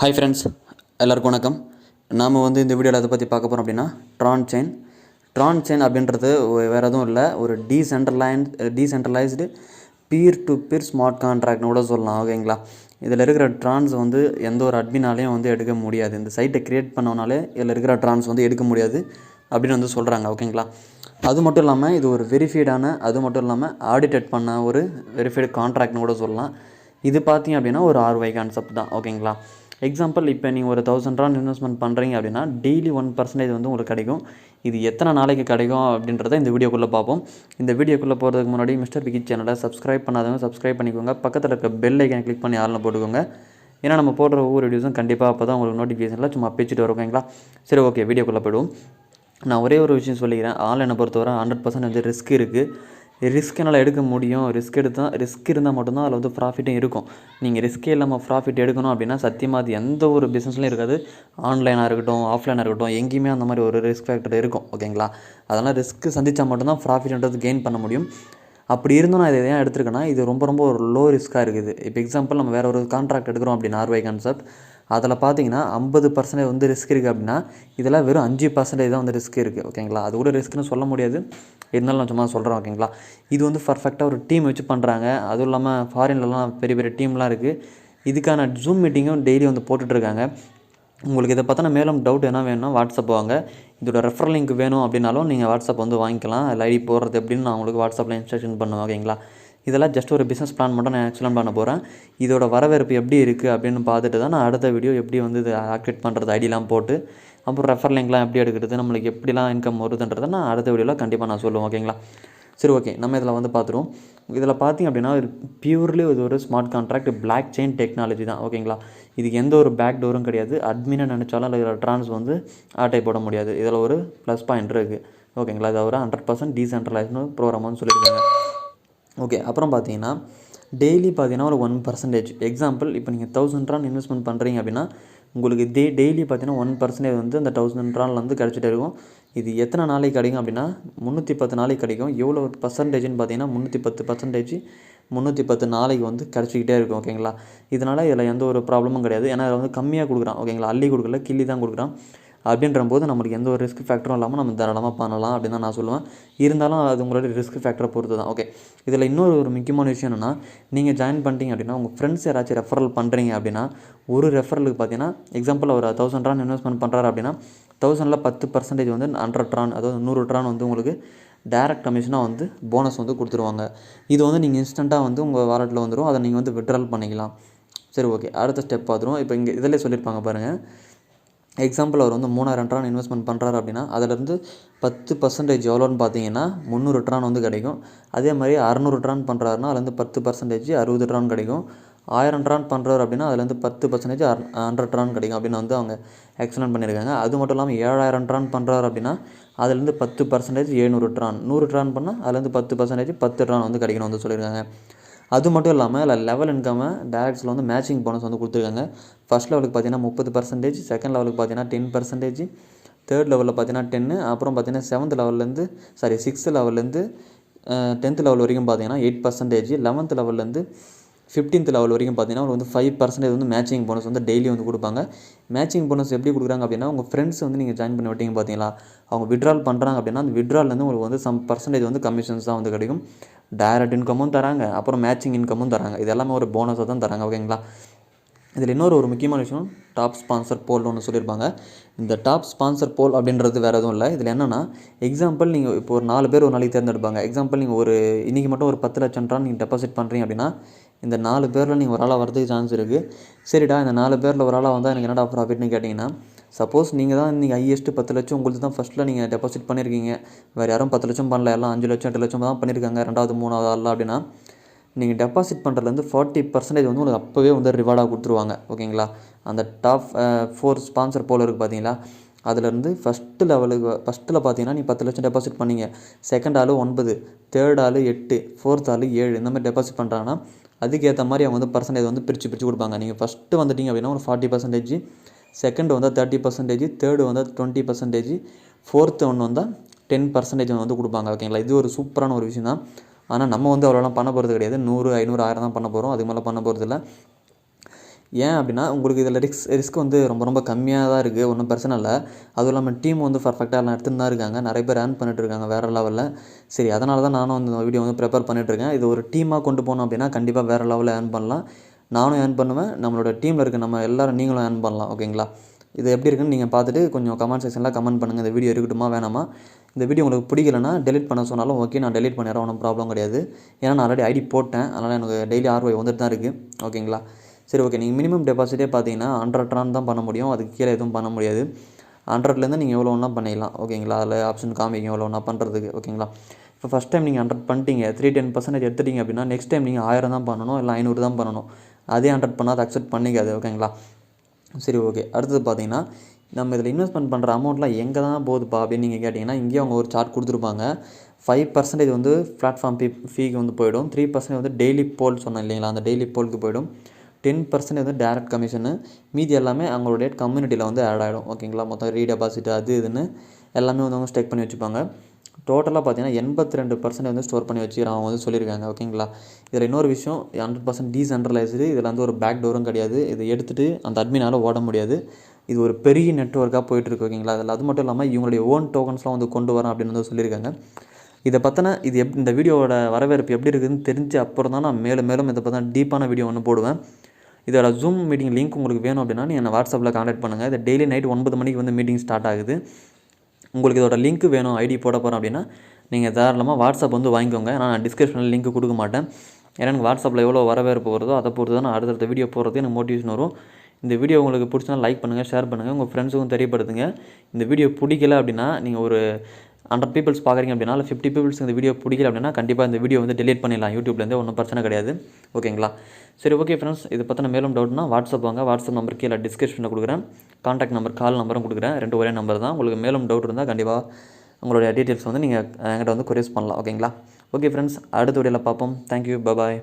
Hi friends, எல்லாருக்கும் வணக்கம். நாம் இந்த வீடியோவில் அதை பற்றி பார்க்க போகிறோம் அப்படின்னா ட்ரான் செயின் அப்படின்றது வேறு எதுவும் இல்லை, ஒரு decentralised peer to peer smart கான்ட்ராக்ட்னு கூட சொல்லலாம். ஓகேங்களா? இதில் இருக்கிற ட்ரான்ஸ் எந்த ஒரு அட்மினாலையும் எடுக்க முடியாது. இந்த சைட்டை க்ரியேட் பண்ணோனாலே இதில் இருக்கிற ட்ரான்ஸ் எடுக்க முடியாது அப்படின்னு சொல்கிறாங்க. ஓகேங்களா? அது மட்டும் இல்லாமல் இது ஒரு வெரிஃபைடான, அது மட்டும் இல்லாமல் ஆடிட்டட் பண்ண ஒரு வெரிஃபைடு கான்ட்ராக்ட்னு கூட சொல்லலாம். இது பார்த்தீங்க அப்படின்னா ஒரு ROI கான்செப்ட் தான். ஓகேங்களா? எக்ஸாம்பிள், இப்போ நீங்கள் ஒரு 1000 ரூபா இன்வெஸ்ட்மெண்ட் பண்ணுறீங்க அப்படின்னா டெய்லி 1% உங்களுக்கு கிடைக்கும். இது எத்தனை நாளைக்கு கிடைக்கும் அப்படின்றத இந்த வீடியோக்குள்ளே பார்ப்போம். இந்த வீடியோக்குள்ளே போகிறதுக்கு முன்னாடி Mr.Vicky சேனலை சப்ஸ்கிரைப் பண்ணாதவங்க சப்ஸ்கிரைப் பண்ணிக்கோங்க. பக்கத்தில் இருக்க பெல் ஐக்கனை கிளிக் பண்ணி ஆள்னு போட்டுக்கோங்க. ஏன்னா நம்ம போடுற ஒவ்வொரு வீடியோஸும் கண்டிப்பாக அப்போ தான் உங்களுக்கு நோட்டிஃபிகேஷனில் சும்மா பேச்சுட்டு வரும். ஓகேங்களா? சரி, ஓகே, வீடியோக்குள்ளே போய்டுவோம். நான் ஒரே ஒரு விஷயம் சொல்லிக்கிறேன். ஆன்லைனை பொறுத்தவரை 100% ரிஸ்க் இருக்குது. ரிஸ்க் என்னால் எடுக்க முடியும். ரிஸ்க் இருந்தால் மட்டும்தான் அதில் ப்ராஃபிட்டும் இருக்கும். நீங்கள் ரிஸ்க்கே இல்லாமல் ப்ராஃபிட் எடுக்கணும் அப்படின்னா சத்தியமாக அது எந்த ஒரு பிஸ்னஸ்லையும் இருக்காது. ஆன்லைனாக இருக்கட்டும், ஆஃப்லைனாக இருக்கட்டும், எங்கேயுமே அந்த மாதிரி ஒரு ரிஸ்க் ஃபேக்டர் இருக்கும். ஓகேங்களா? அதனால் ரிஸ்க் சந்தித்தா மட்டும்தான் ப்ராஃபிட்ன்றது கெயின் பண்ண முடியும். அப்படி இருந்தும் நான் இதை ஏன் எடுத்துருக்கேன்னா, இது ரொம்ப ஒரு லோ ரிஸ்க்காக இருக்குது. இப்போ எக்ஸாம்பிள், நம்ம வேறு ஒரு கான்ட்ராக்ட் எடுக்கிறோம் அப்படின்னா ROI கான்செப்ட், அதில் பார்த்தீங்கன்னா 50% ரிஸ்க் இருக்குது அப்படின்னா இதில் வெறும் 5% தான் ரிஸ்க் இருக்குது. ஓகேங்களா? அது கூட ரிஸ்க்குன்னு சொல்ல முடியாது, இருந்தாலும் நான் சும்மா சொல்கிறேன். ஓகேங்களா? இது பர்ஃபெக்டாக ஒரு டீம் வச்சு பண்ணுறாங்க. அதுவும் இல்லாமல் ஃபாரின்லலாம் பெரிய பெரிய டீம்லாம் இருக்குது. இதுக்கான ஜூம் மீட்டிங்கும் டெய்லி போட்டுட்ருக்காங்க. உங்களுக்கு இதை பார்த்தா மேலும் டவுட் என்ன வேணும்னா வாட்ஸ்அப் வாங்க. இதோட ரெஃபரல் லிங்க் வேணும் அப்படின்னாலும் நீங்கள் வாட்ஸ்அப் வாங்கிக்கலாம். அதில் ஐடி போடுறது எப்படின்னு நான் உங்களுக்கு வாட்ஸ்அப்பில் இன்ஸ்ட்ரக்ஷன் பண்ணுவேன். ஓகேங்களா? இதெல்லாம் ஜஸ்ட் ஒரு பிஸ்னஸ் பிளான் மட்டும் நான் எக்ஸ்பிளைன் பண்ண போகிறேன். இதோட வரவேற்பு எப்படி இருக்குது அப்படின்னு பார்த்துட்டு தான் நான் அடுத்த வீடியோ எப்படி இதை ஆக்டிவேட் பண்ணுறது, ஐடியெலாம் போட்டு, அப்புறம் ரெஃபர் லிங்க்லாம் எப்படி எடுக்கிறது, நம்மளுக்கு எப்படிலாம் இன்கம் வருதுன்றதை நான் அடுத்த வீடியோவில் கண்டிப்பாக நான் சொல்லுவேன். ஓகேங்களா? சரி, ஓகே, நம்ம இதில் பார்த்துருவோம். இதில் பார்த்திங்க அப்படின்னா பியூர்லி இது ஒரு smart contract, block chain technology தான். ஓகேங்களா? இதுக்கு எந்த ஒரு பேக் டோரும் கிடையாது. அட்மினை நினச்சாலும் அதில் ட்ரான்ஸ் ஆட்டை போட முடியாது. இதில் ஒரு ப்ளஸ் பாயிண்ட் இருக்குது. ஓகேங்களா? இது ஒரு 100% டீசென்ட்ரலைஸ்னு ப்ரோக்ராம்னு சொல்லியிருக்காங்க. ஓகே, அப்புறம் பார்த்தீங்கன்னா டெய்லி பார்த்தீங்கன்னா ஒரு 1%. எக்ஸாம்பிள், இப்போ நீங்கள் 1000 ரூபா இன்வெஸ்ட்மெண்ட் பண்ணுறீங்க அப்படின்னா உங்களுக்கு டெய்லி பார்த்தீங்கன்னா 1% அந்த 1000 ரூபாலேருந்து கிடச்சிட்டே இருக்கும். இது எத்தனை நாளைக்கு கிடைக்கும் அப்படின்னா 310 நாளைக்கு கிடைக்கும். எவ்வளோ பர்சன்டேஜ்னு பார்த்தீங்கன்னா 310%, 310 நாளைக்கு கிடச்சிக்கிட்டே இருக்கும். ஓகேங்களா? இதனால் இதில் எந்த ஒரு ப்ராப்ளமும் கிடையாது. ஏன்னா இதில் கம்மியாக கொடுக்குறான். ஓகேங்களா? அள்ளி கொடுக்கல, கிள்ளி தான் கொடுக்குறான். அப்படின்றபோது நம்மளுக்கு எந்த ஒரு ரிஸ்க் ஃபேக்டரும் இல்லாமல் நம்ம தாராளமாக பண்ணலாம் அப்படின்னு தான் நான் சொல்லுவேன். இருந்தாலும் அது உங்களோட ரிஸ்க் ஃபேக்டரை பொறுத்து தான். ஓகே, இதில் இன்னொரு முக்கியமான விஷயம் என்னென்னா, நீங்கள் ஜாயின் பண்ணிட்டீங்க அப்படின்னா உங்கள் ஃப்ரெண்ட்ஸ் யாராச்சும் ரெஃபரல் பண்ணுறீங்க அப்படின்னா ஒரு ரெஃபரலுக்கு பார்த்தீங்கன்னா, எக்ஸாம்பிள் ஒரு 1000 ரூபா இன்வெஸ்ட்மெண்ட் பண்ணுறாரு அப்படின்னா 1000ல் 10% 100 ட்ரான், அதாவது 100 ட்ரான் உங்களுக்கு டைரக்ட் கமிஷனாக போனஸ் கொடுத்துருவாங்க. இது நீங்கள் இன்ஸ்டண்ட்டாக உங்கள் வாலெட்டில் வந்துடும். அதை நீங்கள் விட்ரால் பண்ணிக்கலாம். சரி, ஓகே, அடுத்த ஸ்டெப் பார்த்துருவோம். இப்போ இங்கே இதில் சொல்லியிருப்பாங்க பாருங்கள். எக்ஸாம்பிள், அவர் 3000 ட்ரான் இன்வெஸ்ட்மெண்ட் பண்ணுறாரு அப்படின்னா அதிலேருந்து 10% எவ்வளோன்னு பார்த்தீங்கன்னா 300 ட்ரான் கிடைக்கும். அதே மாதிரி 600 ட்ரான் பண்ணுறாருன்னா அதுலேருந்து 10% 60 ட்ரான் கிடைக்கும். 1000 ட்ரான் பண்ணுறாரு அப்படின்னா அதுலேருந்து 10% 100 ட்ரான் கிடைக்கும் அப்படின்னு அவங்க எக்ஸ்பிளைன் பண்ணியிருக்காங்க. அது மட்டும் இல்லாமல் 7000 ட்ரான் பண்ணுறாரு அப்படின்னா அதுலேருந்து 10% 700 ட்ரான், 100 ட்ரான் பண்ணால் அதுலேருந்து 10% 10 ட்ரான் கிடைக்கணும் சொல்லியிருக்காங்க. அது மட்டும் இல்லாமல் இல்லை லெவல் இன்கம்மை டேரக்ட்ஸில் மேட்சிங் போனஸ் கொடுத்துருக்காங்க. ஃபஸ்ட் லெவலுக்கு பார்த்தீங்கன்னா 30%, செகண்ட் லெவலுக்கு பார்த்தீங்கன்னா 10%, தேர்ட் லெவலில் பார்த்தீங்கன்னா 10, அப்புறம் பார்த்தீங்கன்னா 6th லெவல்லேருந்து 10th லெவல் வரைக்கும் பார்த்தீங்கன்னா 8%, 11th லெவல்லேருந்து 15th லெவல் வரைக்கும் பார்த்தீங்கன்னா 5% மேட்சிங் போனஸ் டெய்லி கொடுப்பாங்க. மேட்சிங் போனஸ் எப்படி கொடுக்குறாங்க அப்படின்னா, உங்கள் ஃப்ரெண்ட்ஸ் நீங்கள் ஜாயின் பண்ணி விட்டீங்க பார்த்தீங்களா, அவங்க விட்ரால் பண்ணுறாங்க அப்படின்னா அந்த விட்ரால்லேருந்து உங்களுக்கு சம் பர்சன்டேஜ் கமிஷன்ஸ் தான் கிடைக்கும். டைரக்ட் இன்கமும் தராங்க, அப்புறம் மேட்சிங் இன்கமும் தராங்க. இது எல்லாமே ஒரு போனஸாக தான் தராங்க. ஓகேங்களா? இதில் இன்னொரு முக்கியமான விஷயம், டாப் ஸ்பான்சர் போல்னு ஒன்று சொல்லியிருப்பாங்க. இந்த டாப் ஸ்பான்சர் போல் அப்படின்றது வேறு எதுவும் இல்லை. இதில் என்னென்னா, எக்ஸாம்பிள், நீங்கள் இப்போ ஒரு 4 பேர் ஒரு நாளைக்கு தேர்ந்தெடுப்பாங்க. எக்ஸாம்பிள், நீங்கள் இன்றைக்கி மட்டும் ஒரு 10 லட்சம் ட்ரான் நீங்கள் டெபாசிட் பண்ணுறீங்க அப்படின்னா இந்த 4 பேரில் நீங்கள் ஒரு ஆளாக வரதுக்கு சான்ஸ் இருக்குது. சரிடா, இந்த 4 பேரில் ஒரு ஆளாக வந்தால் எனக்கு என்னடா ப்ராஃபிட்னு கேட்டிங்கன்னா, சப்போஸ் நீங்கள் தான் நீங்கள் ஹையஸ்ட்டு 10 லட்சம் உங்களுக்கு தான் ஃபஸ்ட்டில் நீங்கள் டெபாசிட் பண்ணியிருக்கீங்க, வேறு யாரும் 10 லட்சம் பண்ணல, எல்லாம் 5 லட்சம் 8 லட்சம் தான் பண்ணியிருக்காங்க, 2வது 3வது ஆள் அப்படின்னா நீங்கள் டெபாசிட் பண்ணுறதுலேருந்து 40% உங்களுக்கு அப்போவே ரிவார்டாக கொடுத்துருவாங்க. ஓகேங்களா? அந்த டாப் 4 ஸ்பான்சர் போல் இருக்குது பார்த்தீங்களா, அதுலேருந்து ஃபஸ்ட்டில் பார்த்தீங்கன்னா நீ 10 லட்சம் டெபாசிட் பண்ணீங்க, செகண்ட் ஆள் 9, தேர்ட் ஆள் 8, ஃபோர்த் ஆள் 7, இந்த மாதிரி டெபாசிட் பண்ணுறாங்கன்னா அதுக்கேற்ற மாதிரி அவங்க பர்சன்டேஜ் பிரித்து கொடுப்பாங்க. நீங்கள் ஃபஸ்ட்டு வந்துட்டீங்க அப்படின்னா ஒரு 40%, செகண்ட் 30%, தேர்டு 20%, ஃபோர்த்து ஒன்று 10% கொடுப்பாங்க. ஓகேங்களா? இது ஒரு சூப்பரான ஒரு விஷயம் தான். ஆனால் நம்ம அவ்வளோலாம் பண்ண போகிறது கிடையாது. 100, 500, 1000 தான் பண்ண போகிறோம். அதுக்கு மேலே பண்ண போகிறது இல்லை. ஏன் அப்படின்னா உங்களுக்கு இதில் ரிஸ்க் வந்து ரொம்ப கம்மியாக தான் இருக்குது, ஒன்றும் பிரச்சனை இல்லை. அதுவும் இல்லாமல் டீம் வந்து பர்ஃபெக்டாக எல்லாம் எடுத்துன்னு தான் இருக்காங்க, நிறைய பேர் ஏர்ன் பண்ணிட்டு இருக்காங்க வேறு லெவலில். சரி, அதனால தான் நானும் இந்த வீடியோ வந்து ப்ரிப்பேர் பண்ணிட்டுருக்கேன். இது ஒரு டீமாக கொண்டு போனோம் அப்படின்னா கண்டிப்பாக வேறு லெவலில் ஏர்ன் பண்ணலாம். நானும் ஏர்ன் பண்ணுவேன், நம்மளோட டீமில் இருக்க நம்ம எல்லோரும் நீங்களும் ஏர்ன் பண்ணலாம். ஓகேங்களா? இது எப்படி இருக்குன்னு நீங்கள் பார்த்துட்டு கொஞ்சம் கமெண்ட் செக்ஷனில் கமெண்ட் பண்ணுங்கள், இந்த வீடியோ இருக்கட்டுமா வேணாமா. இந்த வீடியோ உங்களுக்கு பிடிக்கலன்னா டெலிட் பண்ண சொன்னாலும் ஓகே, நான் டெலிட் பண்ணிடுறேன், ஒன்றும் ப்ராப்ளம் கிடையாது. ஏன்னா நான் ஆல்ரெடி ஐடி போட்டேன், அதனால் எனக்கு டெய்லி ROI வந்துட்டு தான் இருக்குது. ஓகேங்களா? சரி, ஓகே. நீங்கள் மினிமம் டெபாசிட்டே பார்த்தீங்கன்னா 100 ட்ரான் தான் பண்ண முடியும், அதுக்கு கீழே எதுவும் பண்ண முடியாது. 100லேருந்து நீங்கள் எவ்வளோ ஒன்றா பண்ணிடலாம். ஓகேங்களா? அதில் ஆப்ஷன் காமிக்கும் எவ்வளோ ஒன்றா பண்ணுறதுக்கு. ஓகேங்களா? இப்போ ஃபஸ்ட் டைம் நீங்கள் 100 பண்ணிட்டீங்க, 3-10% எடுத்துட்டீங்க அப்படின்னா நெக்ஸ்ட் டைம் நீங்கள் 1000 தான் பண்ணணும், இல்லை 500 தான் பண்ணணும். அதே 100 பண்ணால் அதை அக்செப்ட் பண்ணிக்காது. ஓகேங்களா? சரி, ஓகே. அடுத்தது பார்த்தீங்கன்னா, நம்ம இதில் இன்வெஸ்ட்மெண்ட் பண்ணுற அமௌண்ட்லாம் எங்கே தான் போகுதுப்பா அப்படின்னு நீங்கள் கேட்டிங்கன்னா, இங்கேயே அவங்க ஒரு சார்ட் கொடுத்துருப்பாங்க. 5% வந்து பிளாட்ஃபார்ம் ஃபீக்கு வந்து போயிடும், 3% வந்து டெய்லி போல் சொன்னேன் இல்லைங்களா, அந்த டெய்லி போலுக்கு போயிடும், 10% வந்து டேரக்ட் கமிஷனு, மீதி எல்லாமே அவங்களுடைய கம்யூனிட்டியில் வந்து ஆட் ஆகிடும். ஓகேங்களா? மொத்தம் ரீடெபாசிட் அது இதுன்னு எல்லாமே வந்து அவங்க ஸ்டேக் பண்ணி வச்சுப்பாங்க. டோட்டலாக பார்த்தீங்கன்னா 82% வந்து ஸ்டோர் பண்ணி வச்சுக்கிறாங்க, அவங்க வந்து சொல்லியிருக்காங்க. ஓகேங்களா? இதில் இன்னொரு விஷயம், 100% டீசென்ட்ரலைஸ்டு, இதில் வந்து ஒரு பேக் டோரும் கிடையாது. இதை எடுத்துகிட்டு அந்த அட்மினால் ஓட முடியாது. இது ஒரு பெரிய நெட்வொர்க்காக போயிட்டுருக்கு. ஓகேங்களா? அதில் அது மட்டும் இல்லாமல் இவங்களுடைய ஓன் டோக்கன்ஸ்லாம் வந்து கொண்டு வரேன் அப்படின்னு வந்து சொல்லியிருக்காங்க. இதை பற்றின இது இந்த வீடியோவோட வரவேற்பு எப்படி இருக்குதுன்னு தெரிஞ்ச அப்புறம் தான் நான் மேலும் இதை பற்றின டீப்பான வீடியோ ஒன்று போடுவேன். இதோட ஜூம் மீட்டிங் லிங்க் உங்களுக்கு வேணும் அப்படின்னா நீங்கள் என்னை வாட்ஸ்அப்பில் கான்டாக்ட் பண்ணுங்கள். இது டெய்லி நைட் 9 மணிக்கு வந்து மீட்டிங் ஸ்டார்ட் ஆகுது. உங்களுக்கு இதோட லிங்க் வேணும், ஐடி போட போகிறேன் அப்படின்னா நீங்கள் தாராளமாக வாட்ஸ்அப் வந்து வாங்கிக்கோங்க. நான் டிஸ்கிரிப்ஷனில் லிங்க் கொடுக்க மாட்டேன். ஏன்னா எனக்கு வாட்ஸ்அப்பில் எவ்வளோ வரவேற்பு வருதோ அதை பொறுத்து தான் நான் அடுத்தடுத்த வீடியோ போடுறதுக்கு எனக்கு மோட்டிவேஷன் வரும். இந்த வீடியோ உங்களுக்கு பிடிச்சினா லைக் பண்ணுங்கள், ஷேர் பண்ணுங்கள், உங்கள் ஃப்ரெண்ட்ஸுக்கும் தெரியப்படுத்துங்க. இந்த வீடியோ பிடிக்கல அப்படின்னா நீங்கள் ஒரு 100 பீப்புள்ஸ் பார்க்குறீங்க அப்படின்னா, இல்லை 50 பீப்புள்ஸ் இந்த வீடியோ பிடிக்கல அப்படின்னா கண்டிப்பாக இந்த வீடியோ வந்து டெலிட் பண்ணிடலாம் யூடியூப்லேருந்து, ஒன்றும் பிரச்சனை கிடையாது. ஓகேங்களா? சரி, ஓகே ஃப்ரெண்ட்ஸ். இதை பற்றின மேலும் டவுட்னா வாட்ஸ்அப் வாங்க. வாட்ஸ்அப் நம்பர் கீழே டிஸ்கிரிப்ஷனில் கொடுக்குறேன், கான்டாக்ட் நம்பர் கால் நம்பரும் கொடுக்குறேன், 2 ஒரே நம்பர் தான். உங்களுக்கு மேலும் டவுட் இருந்தால் கண்டிப்பாக உங்களுடைய டீட்டெயில்ஸ் வந்து நீங்கள் என்கிட்ட வந்து கொரியர்ஸ் பண்ணலாம். ஓகேங்களா? ஓகே ஃப்ரெண்ட்ஸ், அடுத்த வீடியோவில் பார்ப்போம். தேங்க்யூ, பாய்.